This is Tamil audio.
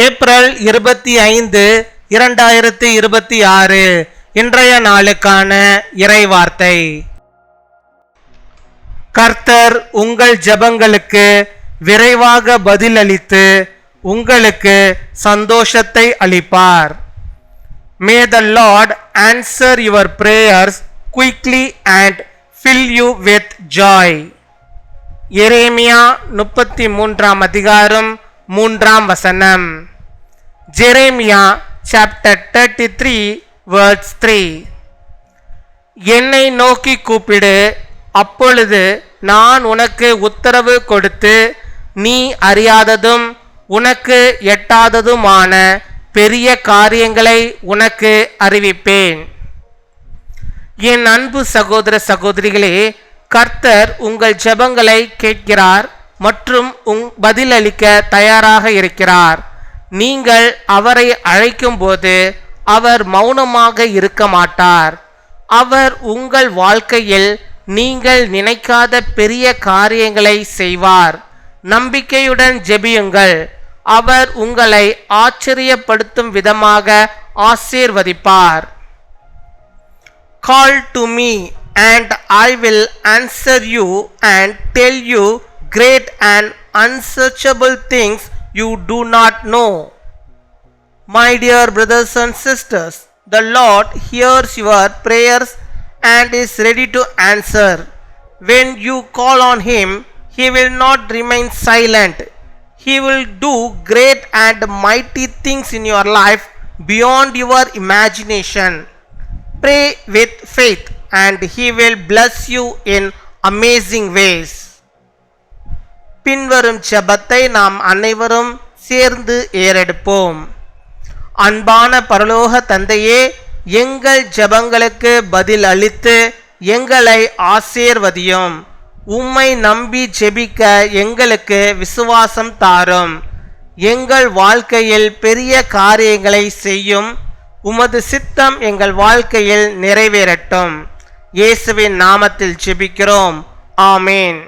ஏப்ரல் 25, 2026 இன்றைய நாளுக்கான இறைவார்த்தை. கர்த்தர் உங்கள் ஜெபங்களுக்கு விரைவாக பதிலளித்து உங்களுக்கு சந்தோஷத்தை அளிப்பார். May the Lord answer your prayers quickly and fill you with joy. எரேமியா 33 அதிகாரம் 3 Jeremiah chapter 33 verse 3. என்னை நோக்கி கூப்பிடு, அப்பொழுது நான் உனக்கு உத்தரவு கொடுத்து நீ அறியாததும் உனக்கு எட்டாததுமான பெரிய காரியங்களை உனக்கு அறிவிப்பேன். என் அன்பு சகோதர சகோதரிகளே, கர்த்தர் உங்கள் ஜெபங்களை கேட்கிறார் மற்றும் பதிலளிக்க தயாராக இருக்கிறார். நீங்கள் அவரை அழைக்கும் போது அவர் மௌனமாக இருக்க மாட்டார். அவர் உங்கள் வாழ்க்கையில் நீங்கள் நினைக்காத பெரிய காரியங்களை செய்வார். நம்பிக்கையுடன் ஜெபியுங்கள். அவர் உங்களை ஆச்சரியப்படுத்தும் விதமாக ஆசீர்வதிப்பார். Call to me and I will answer you and tell you great and unsearchable things you do not know. My dear brothers and sisters, the Lord hears your prayers and is ready to answer. When you call on Him, He will not remain silent. He will do great and mighty things in your life beyond your imagination. Pray with faith and He will bless you in amazing ways. பின்வரும் ஜெபத்தை நாம் அனைவரும் சேர்ந்து ஏறெடுப்போம். அன்பான பரலோக தந்தையே, எங்கள் ஜெபங்களுக்கு பதில் அளித்து எங்களை ஆசீர்வதியும். உம்மை நம்பி ஜெபிக்க எங்களுக்கு விசுவாசம் தாரும். எங்கள் வாழ்க்கையில் பெரிய காரியங்களை செய்யும். உமது சித்தம் எங்கள் வாழ்க்கையில் நிறைவேறட்டும். இயேசுவின் நாமத்தில் ஜெபிக்கிறோம். ஆமேன்.